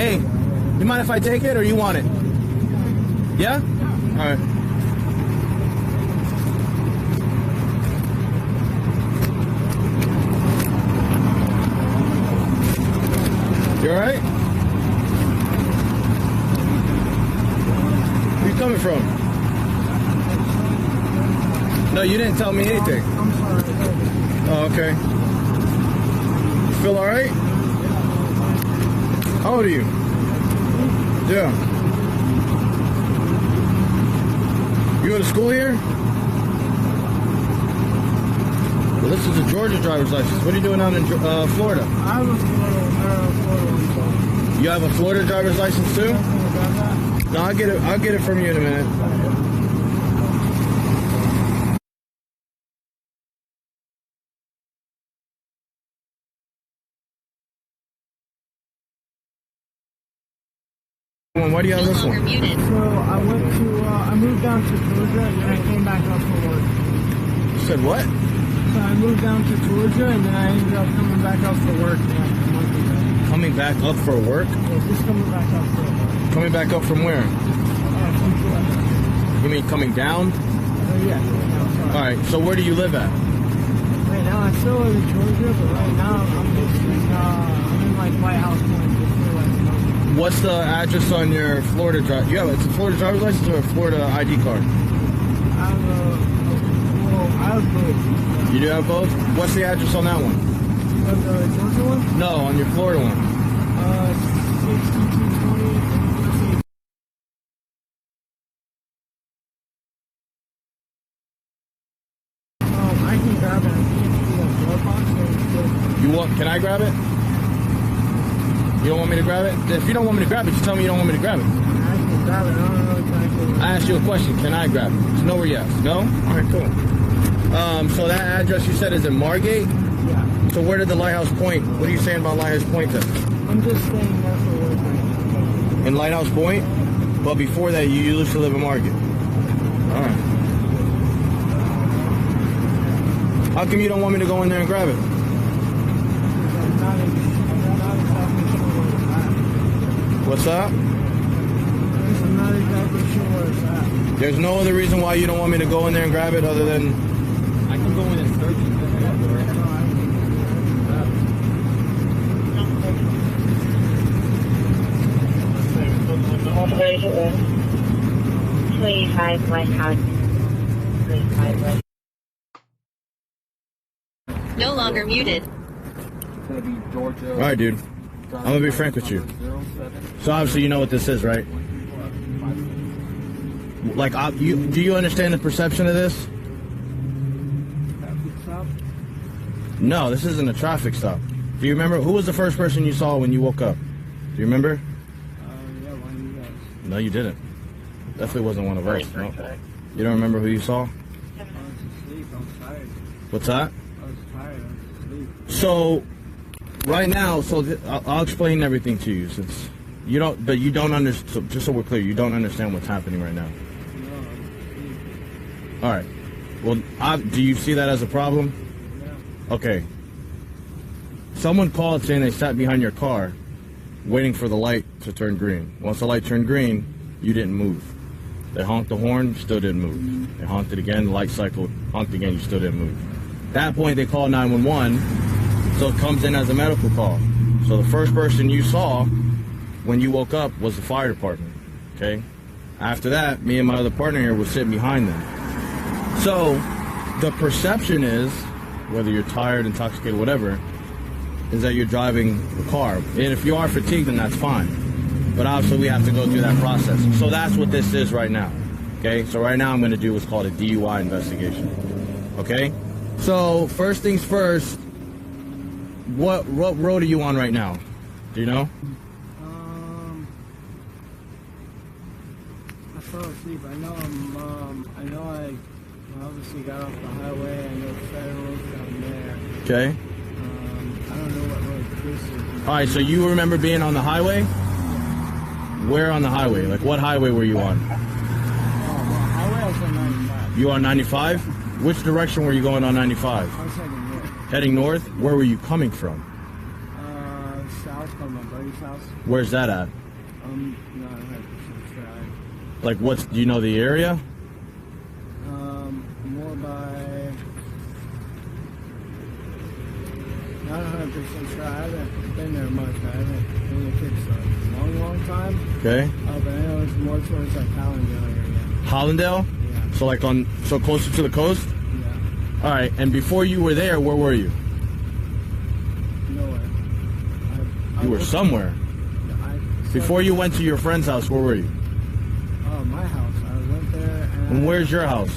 Hey, you mind if I take it or you want it? Yeah? All right. You all right? Where you coming from? No, you didn't tell me anything. I'm sorry. Oh, okay. You feel all right? How old are you? Yeah. You go to school here? Well, this is a Georgia driver's license. What are you doing out in Florida? I have a Florida one. You have a Florida driver's license too? No, I'll get it from you in a minute. Why do you have this one? So I moved down to Georgia and then I came back up for work. You said what? So I moved down to Georgia and then I ended up coming back up for work. Coming back up for work? Yeah, just coming back up for work. Coming back up from where? From Georgia. You mean coming down? Yeah. All right. So where do you live at? Right now I still live in Georgia, but right now I'm in like White House Point. What's the address on your Florida drive? You have it's a Florida driver's license or a Florida ID card? I have both. You do have both? What's the address on that one? On the Georgia one? No, on your Florida one. 6220. I can grab it. I can't do a glove box. You want? Can I grab it? You don't want me to grab it? If you don't want me to grab it, just tell me you don't want me to grab it. I can grab it. I don't know exactly. I asked you a question. Can I grab it? No or yes? No? All right, cool. So that address you said is in Margate? Yeah. So where did the Lighthouse Point? What are you saying about Lighthouse Point then? I'm just staying there for work. In Lighthouse Point? But before that, you used to live in Margate. All right. How come you don't want me to go in there and grab it? I'm not exactly sure where it's at. What's that? I'm not exactly sure where it's at. There's no other reason why you don't want me to go in there and grab it other than... I can go in and search it. Please hide White House. Please hide White House. No longer muted. It's gonna be Georgia. All right, dude. I'm gonna be frank with you. So obviously you know what this is, right? Like, do you understand the perception of this? No, this isn't a traffic stop. Do you remember who was the first person you saw when you woke up? Do you remember? Yeah, one of you guys. No, you didn't. Definitely wasn't one of us. No. You don't remember who you saw? I was asleep. I was tired. What's that? I was tired. I was asleep. So, right now, I'll explain everything to you since you don't. But you don't understand. So just so we're clear, you don't understand what's happening right now. No, I was asleep. All right. Well, do you see that as a problem? Yeah. Okay. Someone called saying they sat behind your car, waiting for the light to turn green. Once the light turned green, you didn't move. They honked the horn, still didn't move. They honked it again, the light cycled, honked again, you still didn't move. At that point, they called 911, so it comes in as a medical call. So the first person you saw when you woke up was the fire department, okay? After that, me and my other partner here was sitting behind them. So the perception is, whether you're tired, intoxicated, whatever, is that you're driving the car. And if you are fatigued, then that's fine. But obviously we have to go through that process. So that's what this is right now. Okay, so right now I'm going to do what's called a DUI investigation. Okay, so first things first, what road are you on right now? Do you know? I fell asleep. I know I obviously got off the highway. I know Federal's down there. Okay. I don't know what road this is. All right, so you remember being on the highway? Where on the highway? Like what highway were you on? Highway I was on 95. You on 95? Which direction were you going on 95? I was heading north. Heading north? Where were you coming from? South called my buddy's house. Where's that at? Not 100% sure. Like, do you know the area? More by. Not 100% sure. I haven't been there much. I haven't been to kids a long time. Okay. But I know it's more towards like Hallandale area. Hollandale? Yeah. So closer to the coast? Yeah. All right. And before you were there, where were you? Nowhere. You were somewhere. Before you went to your friend's house, where were you? Oh, my house. I went there And where's your house?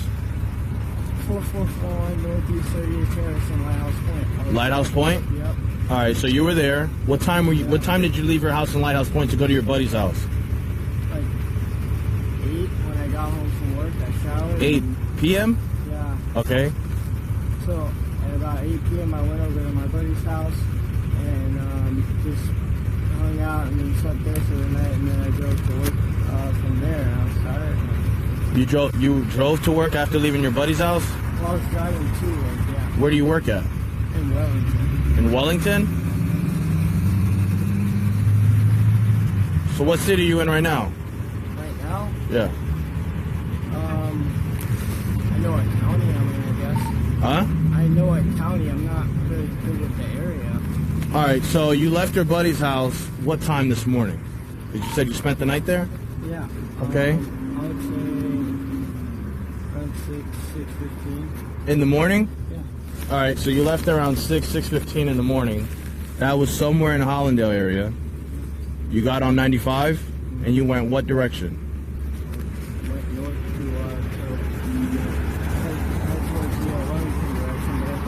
444 Northeast 30th Terrace in Lighthouse Point. Lighthouse Point? Yep. All right. So you were there. What time were you? What time did you leave your house in Lighthouse Point to go to your buddy's house? Like 8 when I got home from work. I showered. 8 p.m. Yeah. Okay. So at about 8 p.m. I went over to my buddy's house and just hung out and then slept there for the night, and then I drove to work from there. And I was tired. You drove to work after leaving your buddy's house? Well, I was driving to work, yeah. Where do you work at? In Wellington. In Wellington? So what city are you in right now? Right now? Yeah. I know what county I'm in, I guess. Huh? I know what county. I'm not really good with the area. All right, so you left your buddy's house what time this morning? Did you said you spent the night there? Yeah. Okay. I would say around 6:15. In the morning? Yeah. All right, so you left around 6:15 in the morning. That was somewhere in Hollandale area. You got on 95 and you went what direction? Went north to towards the Wellington direction,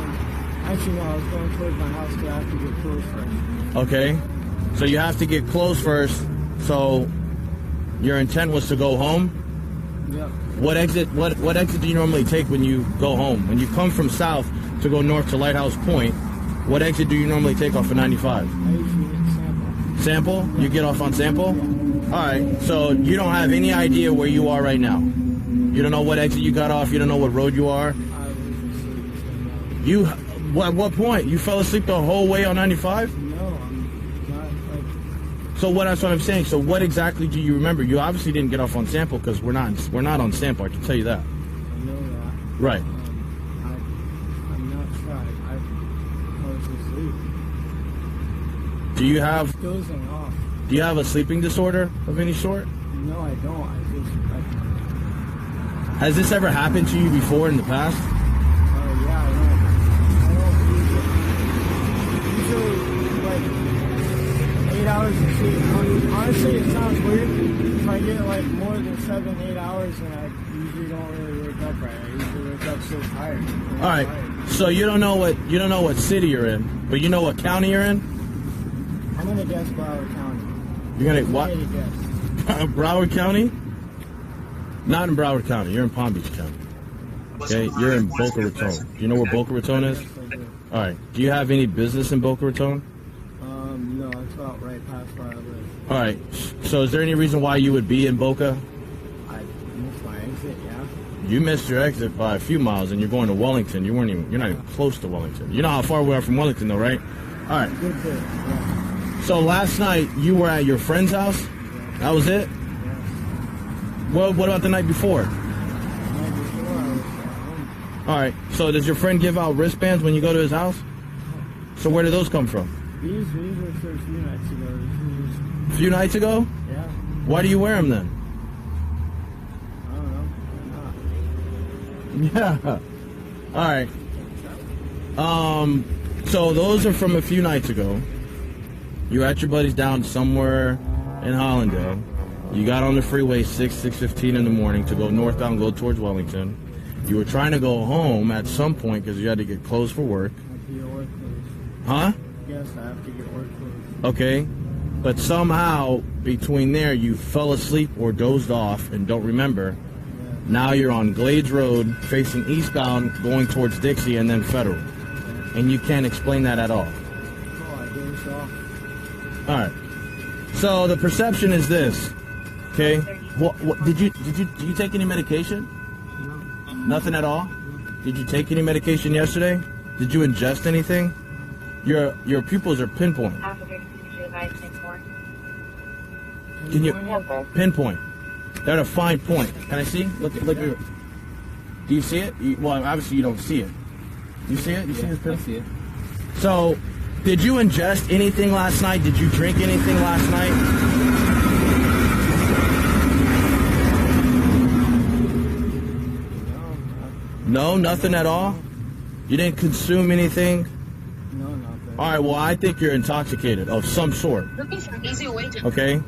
but I think actually no, I was going towards my house because I have to get close first. Okay. So you have to get close first. So your intent was to go home? Yep. What exit do you normally take when you go home? When you come from south to go north to Lighthouse Point, what exit do you normally take off of 95? I usually get sample. Sample? You get off on Sample? All right. So you don't have any idea where you are right now. You don't know what exit you got off. You don't know what road you are. I was asleep. You, at what point? You fell asleep the whole way on 95? No, I'm not like. So that's what I'm saying. So what exactly do you remember? You obviously didn't get off on Sample because we're not on Sample. I can tell you that. I know that. Right. I'm not sure. I was asleep. Do you have Dozing off. a sleeping disorder of any sort? No, I don't. Has this ever happened to you before in the past? Yeah, I don't usually like 8 hours of sleep. Honestly, it sounds weird. If I get like more than 7-8 hours, then I usually don't really wake up right. I usually wake up so tired. All right. So you don't know what city you're in, but you know what county you're in? I'm gonna guess Broward County. You're gonna what? I'm gonna guess. Broward County? Not in Broward County. You're in Palm Beach County. Okay, you're in Boca Raton. Do you know where Boca Raton is? Yes, I do. All right. Do you have any business in Boca Raton? No, it's about right past where I live. All right. So is there any reason why you would be in Boca? I missed my exit, yeah. You missed your exit by a few miles, and you're going to Wellington. You're not even close to Wellington. You know how far we are from Wellington, though, right? All right. Good bit, yeah. So last night you were at your friend's house. That was it. Yeah. Well, what about the night before? The night before, I was at home. All right. So does your friend give out wristbands when you go to his house? So where do those come from? These were for a few nights ago. A few nights ago? Yeah. Why do you wear them then? I don't know. Yeah. All right. So those are from a few nights ago. You were at your buddy's down somewhere in Hollandale. You got on the freeway 6:15 in the morning to go northbound, go towards Wellington. You were trying to go home at some point because you had to get clothes for work. I have to get work clothes. Huh? Yes, I have to get work clothes. Okay. But somehow between there you fell asleep or dozed off and don't remember. Yeah. Now you're on Glades Road facing eastbound going towards Dixie and then Federal. And you can't explain that at all. Oh, I dozed off. All right. So the perception is this. Okay. What did you take any medication? No. Nothing at all? Did you take any medication yesterday? Did you ingest anything? Your pupils are pinpoint. 3964. Can you Okay. pinpoint? They're at a fine point. Can I see? Look at. Do you see it? Well, obviously you don't see it. You see it? You see this I pin? see it. So, did you ingest anything last night? Did you drink anything last night? No, nothing at all? You didn't consume anything? No, nothing. All right, well, I think you're intoxicated of some sort. Okay?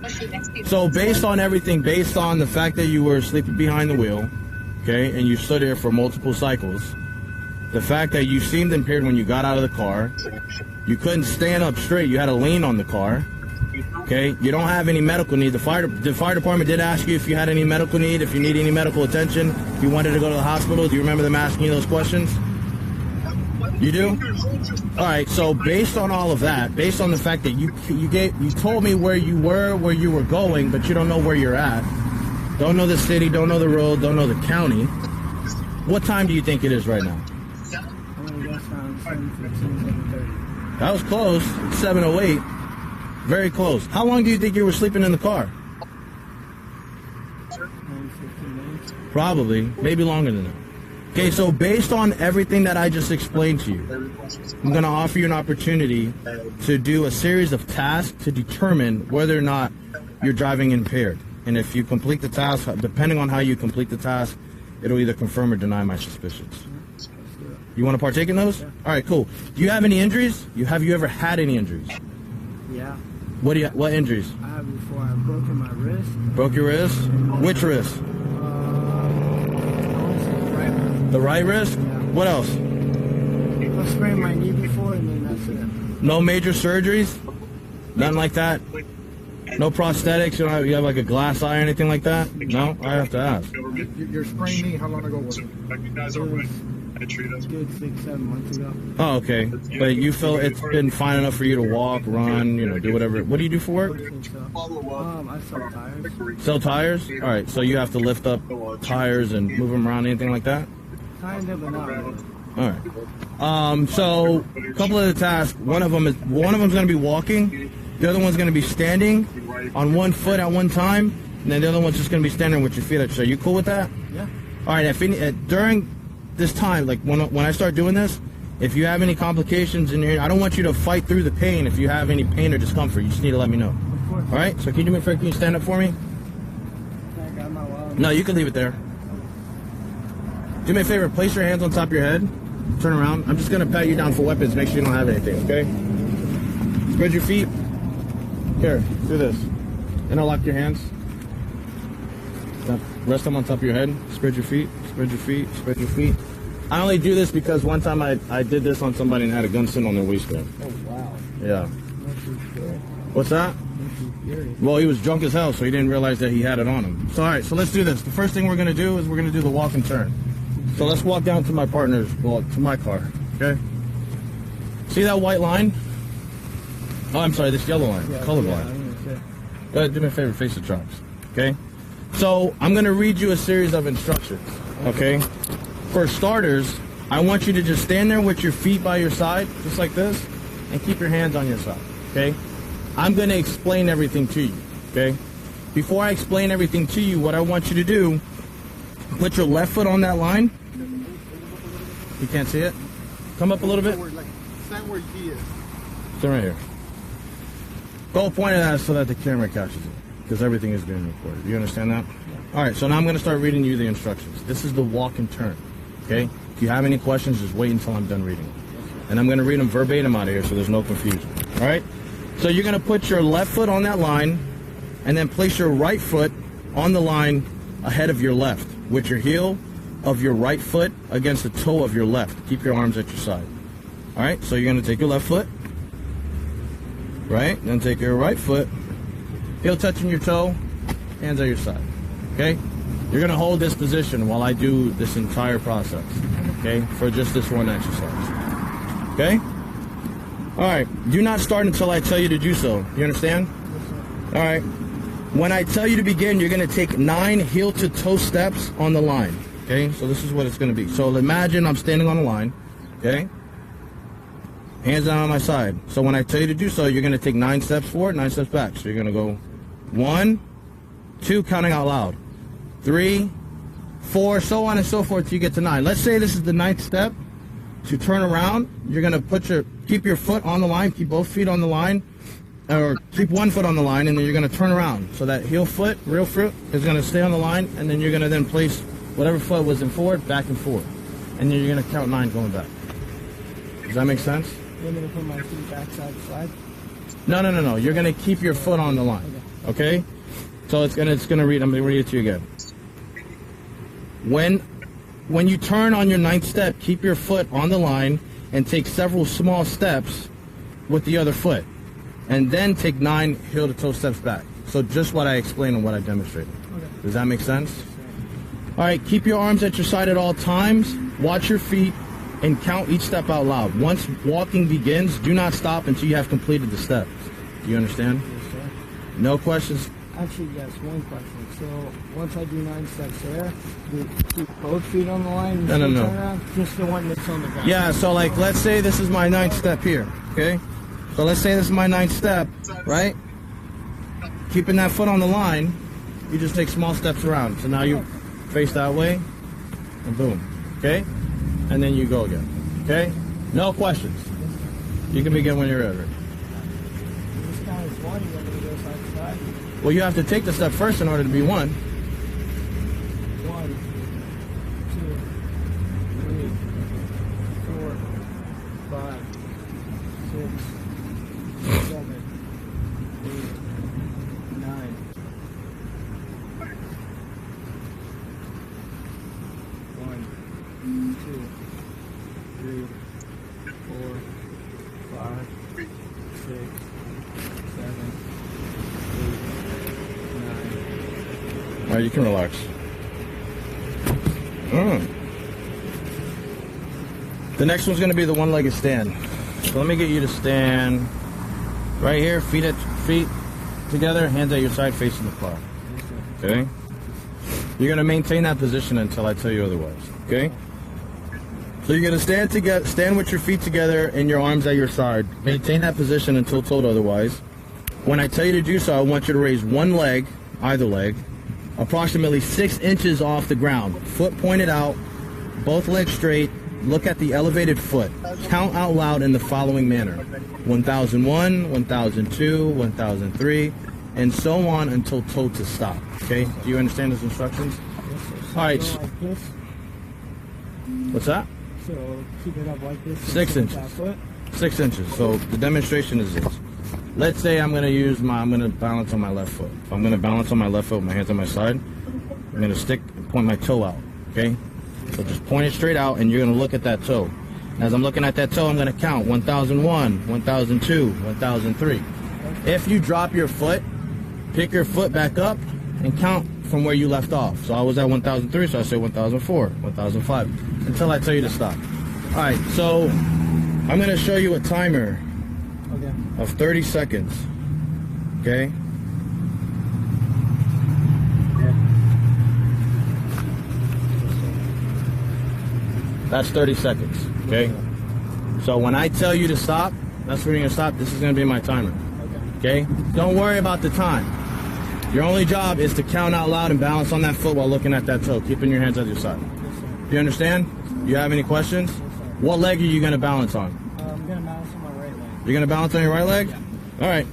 So, based on everything, based on the fact that you were sleeping behind the wheel, okay, and you stood there for multiple cycles, the fact that you seemed impaired when you got out of the car, you couldn't stand up straight, you had to lean on the car, okay, you don't have any medical need. The fire department did ask you if you had any medical need, if you need any medical attention, if you wanted to go to the hospital. Do you remember them asking you those questions? You do? All right, so based on all of that, based on the fact that you told me where you were going, but you don't know where you're at, don't know the city, don't know the road, don't know the county, what time do you think it is right now? I'm gonna guess around 7:15, 7:30. That was close. 7:08. Very close. How long do you think you were sleeping in the car? 10, 15 minutes. Probably. Maybe longer than that. Okay, so based on everything that I just explained to you, I'm going to offer you an opportunity to do a series of tasks to determine whether or not you're driving impaired. And if you complete the task, depending on how you complete the task, it'll either confirm or deny my suspicions. You want to partake in those? All right, cool. Do you have any injuries? Have you ever had any injuries? Yeah. What injuries? I have before. I've broken my wrist. Broke your wrist? Which wrist? Right. The right wrist? What else? I sprained my knee before, and then that's it. No major surgeries? Nothing like that? No prosthetics? You have like a glass eye or anything like that? No? I have to ask. Your sprained knee, how long ago was it? Good 6-7 months ago. Oh, okay. But you feel it's been fine enough for you to walk, run, do whatever. What do you do for work? I think so. I sell tires. Sell tires? All right, so you have to lift up tires and move them around, anything like that? Kind of, but not really. All right. So a couple of the tasks. One of them's going to be walking. The other one's going to be standing on one foot at one time, and then the other one's just going to be standing with your feet up. So you cool with that? Yeah. All right. During this time, like when I start doing this, if you have any complications in your, I don't want you to fight through the pain. If you have any pain or discomfort, you just need to let me know. Of course. All right. So can you do me a favor? Can you stand up for me? I got my wallet. No, you can leave it there. Do me a favor, place your hands on top of your head. Turn around. I'm just going to pat you down for weapons. Make sure you don't have anything, okay? Spread your feet. Here, do this. Interlock your hands. Rest them on top of your head. Spread your feet. Spread your feet. Spread your feet. I only do this because one time I did this on somebody and had a gun sitting on their waistband. Oh, wow. Yeah. That's too scary. What's that? That's too scary. Well, he was drunk as hell, so he didn't realize that he had it on him. So, all right, so let's do this. The first thing we're going to do is we're going to do the walk and turn. So let's walk down to my to my car, okay? See that white line? Oh, I'm sorry, this yellow line, color line. Go ahead, do me a favor, face the trucks, okay? So I'm going to read you a series of instructions, okay? For starters, I want you to just stand there with your feet by your side, just like this, and keep your hands on your side, okay? I'm going to explain everything to you, okay? Before I explain everything to you, what I want you to do, put your left foot on that line. You can't see it? Come up a little bit. Stand where he is. Stand right here. Go point at that so that the camera catches it, because everything is being recorded. You understand that? All right, so now I'm going to start reading you the instructions. This is the walk and turn, okay? If you have any questions, just wait until I'm done reading them. And I'm going to read them verbatim out of here so there's no confusion, all right? So you're going to put your left foot on that line and then place your right foot on the line ahead of your left with your heel of your right foot against the toe of your left. Keep your arms at your side. All right, so you're going to take your left foot, right? Then take your right foot, heel touching your toe, hands at your side, okay? You're going to hold this position while I do this entire process, okay, for just this one exercise, okay? All right, do not start until I tell you to do so. You understand? All right. When I tell you to begin, you're going to take 9 heel-to-toe steps on the line, okay? So this is what it's going to be. So imagine I'm standing on a line, okay? Hands down on my side. So when I tell you to do so, you're going to take 9 steps forward, 9 steps back. So you're going to go 1, 2, counting out loud, 3, 4, so on and so forth till you get to 9. Let's say this is the 9th step. To turn around, you're going to keep your foot on the line, keep both feet on the line, or keep one foot on the line, and then you're going to turn around. So that heel foot, real foot, is going to stay on the line, and then you're going to then place whatever foot was in forward, back and forth. And then you're going to count 9 going back. Does that make sense? You want me to put my feet back side to side? No. You're going to keep your foot on the line. Okay? So it's gonna read, I'm going to read it to you again. When you turn on your 9th step, keep your foot on the line and take several small steps with the other foot. And then take 9 heel to toe steps back. So just what I explained and what I demonstrated. Okay. Does that make sense? All right, keep your arms at your side at all times. Watch your feet and count each step out loud. Once walking begins, do not stop until you have completed the steps. Do you understand? Yes, sir. No questions? Actually, yes, one question. So once I do 9 steps there, do you keep both feet on the line and No. turn around? Just the one that's on the ground. Yeah, so like let's say this is my 9th step here, okay? So let's say this is my 9th step, right? Keeping that foot on the line, you just take small steps around. So now you face that way, and boom, okay? And then you go again, okay? No questions. You can begin when you're ready. This count is 1, you want me to go side to side? Well, you have to take the step first in order to be 1. 1, 2, 3, 4, 5, 6, 7, 8, 9. 1, 2, 3, 4, 5, 6, 7, 8, 9. All right, you can relax. The next one's going to be the one-legged stand. So let me get you to stand right here, feet together, hands at your side facing the car. Okay? You're going to maintain that position until I tell you otherwise. Okay? So you're going to stand with your feet together and your arms at your side. Maintain that position until told otherwise. When I tell you to do so, I want you to raise one leg, either leg, approximately 6 inches off the ground. Foot pointed out, both legs straight. Look at the elevated foot. Count out loud in the following manner. 1001, 1002, 1003, and so on until told to stop. Okay? Do you understand those instructions? All right. Go like this. What's that? So keep it up like this. 6 inches. That foot. 6 inches. So the demonstration is this. Let's say I'm going to balance on my left foot. If I'm going to balance on my left foot with my hands on my side, I'm going to stick and point my toe out. Okay? So just point it straight out, and you're going to look at that toe. And as I'm looking at that toe, I'm going to count 1001, 1002, 1003. If you drop your foot, pick your foot back up and count from where you left off. So I was at 1003, so I say 1004, 1005, until I tell you to stop. All right, so I'm going to show you a timer of 30 seconds. Okay? That's 30 seconds, okay? So when I tell you to stop, that's when you're gonna stop. This is gonna be my timer, okay? Don't worry about the time. Your only job is to count out loud and balance on that foot while looking at that toe, keeping your hands at your side. Do you understand? You have any questions? What leg are you gonna balance on? I'm gonna balance on my right leg. You're gonna balance on your right leg? All right.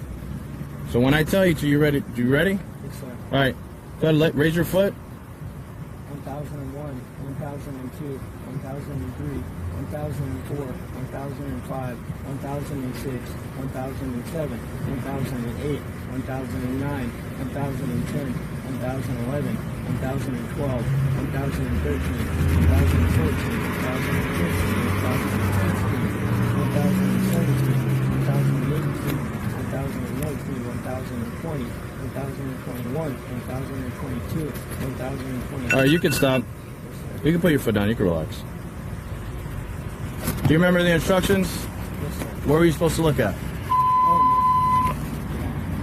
So when I tell you to, you ready? You ready? Yes, sir. All right. Go ahead, raise your foot. 1001, 1002, 1003, 1004, 1005, 1006, 1007, 1008, 1009, 1010, 1011, 1012, 1013, 1014, 1015, 1016, 1017, 1018, 1019, 1020, 1021, 1022, 1023. All right, you can stop. You can put your foot down. You can relax. Do you remember the instructions? Yes, sir. What were you supposed to look at?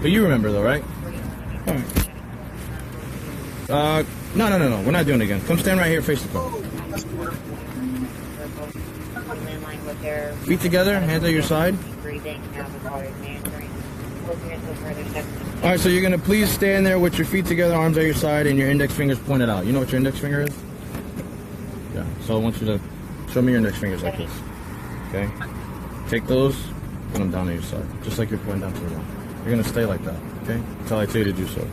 But you remember though, right? All right. No. We're not doing it again. Come stand right here, face the car. with their Feet together, hands at your side. breathing, now the water meandering, looking at the further steps. All right, so you're gonna please stand there with your feet together, arms at your side, and your index fingers pointed out. You know what your index finger is? Yeah. So I want you to show me your index fingers like this. Okay. Take those, put them down at your side, just like you're pointing down to the wall. You're gonna stay like that, okay? Until I tell you to do so.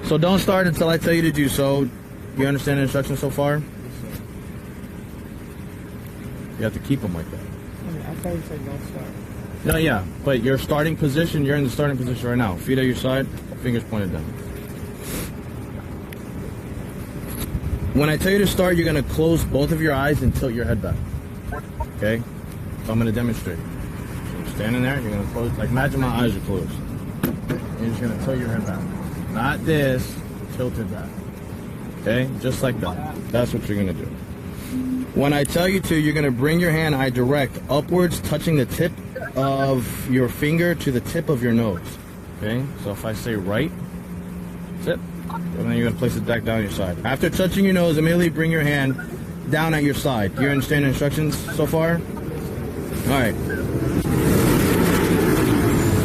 So don't start until I tell you to do so. You understand the instructions so far? You have to keep them like that. I thought you said don't start. No, yeah, but your starting position, you're in the starting position right now. Feet at your side, fingers pointed down. When I tell you to start, you're going to close both of your eyes and tilt your head back. Okay? So I'm going to demonstrate. So you're standing there, you're going to close, like imagine my eyes are closed. You're just going to tilt your head back. Not this, tilt it back. Okay? Just like that. That's what you're going to do. When I tell you to, you're going to bring your hand eye direct upwards, touching the tip of your finger to the tip of your nose. Okay? So if I say right, tip, and then you're going to place it back down your side. After touching your nose, immediately bring your hand down at your side. Do you understand the instructions so far? All right.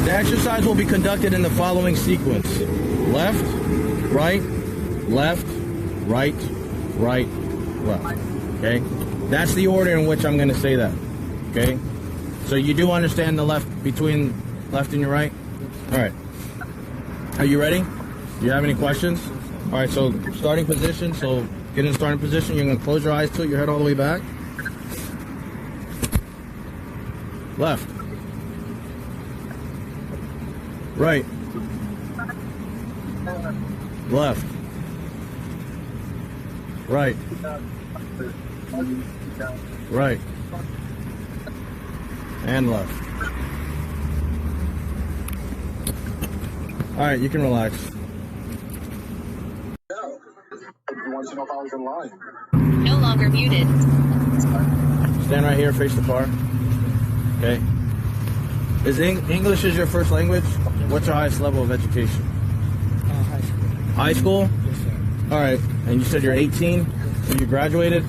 The exercise will be conducted in the following sequence. Left, right, left, right, right, left. Okay? That's the order in which I'm going to say that. Okay? So you do understand the left between left and your right? All right. Are you ready? Do you have any questions? All right, so starting position. So get in starting position. You're going to close your eyes, tilt your head all the way back. Left. Right. Left. Right. Right. And left. All right, you can relax. You want to know if I was in line? No longer muted. Stand right here, face the car. Okay. Is English is your first language? What's your highest level of education? High school. High school? Yes, sir. All right. And you said you're 18 and you graduated?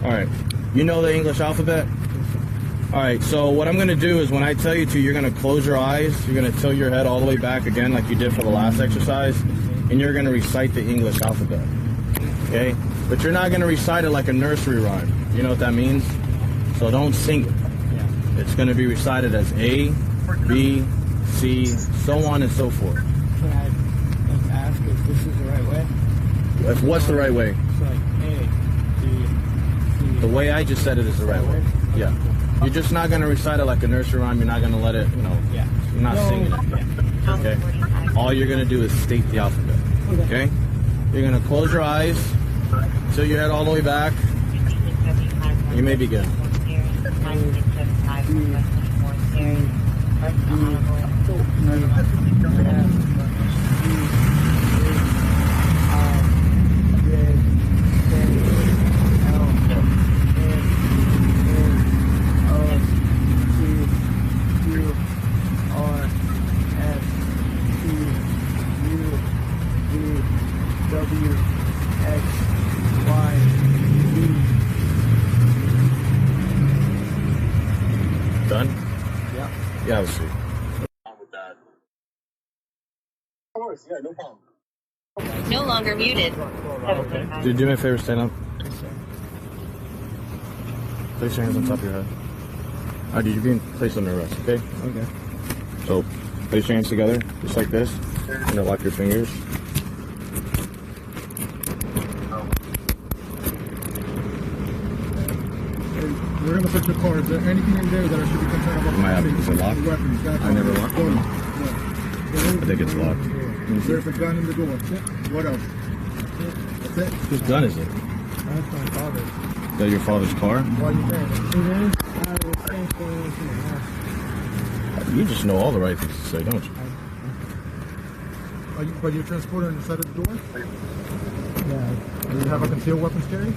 All right. You know the English alphabet? All right. So what I'm going to do is when I tell you to, you're going to close your eyes. You're going to tilt your head all the way back again like you did for the last exercise. And you're going to recite the English alphabet. Okay? But you're not going to recite it like a nursery rhyme. You know what that means? So don't sing it. Yeah. It's going to be recited as A, B, C, so on and so forth. Can I ask if this is the right way? What's the right way? It's like A, B, C. The way I just said it is the right way. Yeah. You're just not going to recite it like a nursery rhyme. You're not going to let it, Yeah. you're not singing it. Okay? All you're going to do is state the alphabet. Okay? You're going to close your eyes, tilt your head all the way back. You may begin. Done? Yeah. Yeah, I was sweet. With that. Of course, yeah, no problem. No longer muted. Dude, do me a favor, stand up. Place your hands on top of your head. All right, dude, you're being placed under arrest, okay? Okay. So, place your hands together, just like this. And then lock your fingers. We're gonna search your car. Is there anything in there that I should be concerned about? Am I happy? Is it locked? Weapons, that's I never all. locked Go it. on. I think it's locked. There's a gun in the door. What else? That's it? Whose gun is it? That's my father's. Is that your father's car? Why are you saying it? You just know all the right things to say, don't you? But you're transporting inside of the door? Yeah. Do you have a concealed weapons carry?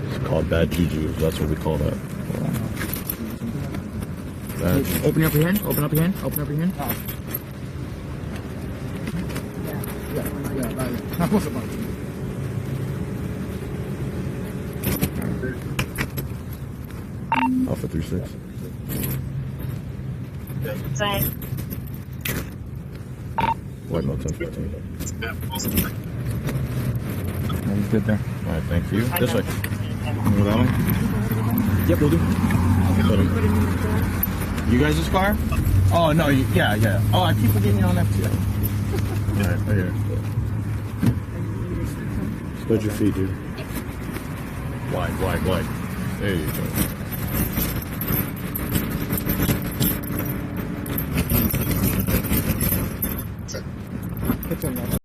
It's called bad juju. That's what we call that. Bad juju. Open up your hand. Open up your hand. Open up your hand. Yeah, right. Now, what's about it? Alpha 36. Same. White Male 1015. He's good there. All right, thank you. This way. Move that one. Yep, we'll do. You guys' car? Oh, no, yeah. Oh, I keep forgetting you on that too. All right, right here. Spread your feet, dude. Wide. There you go.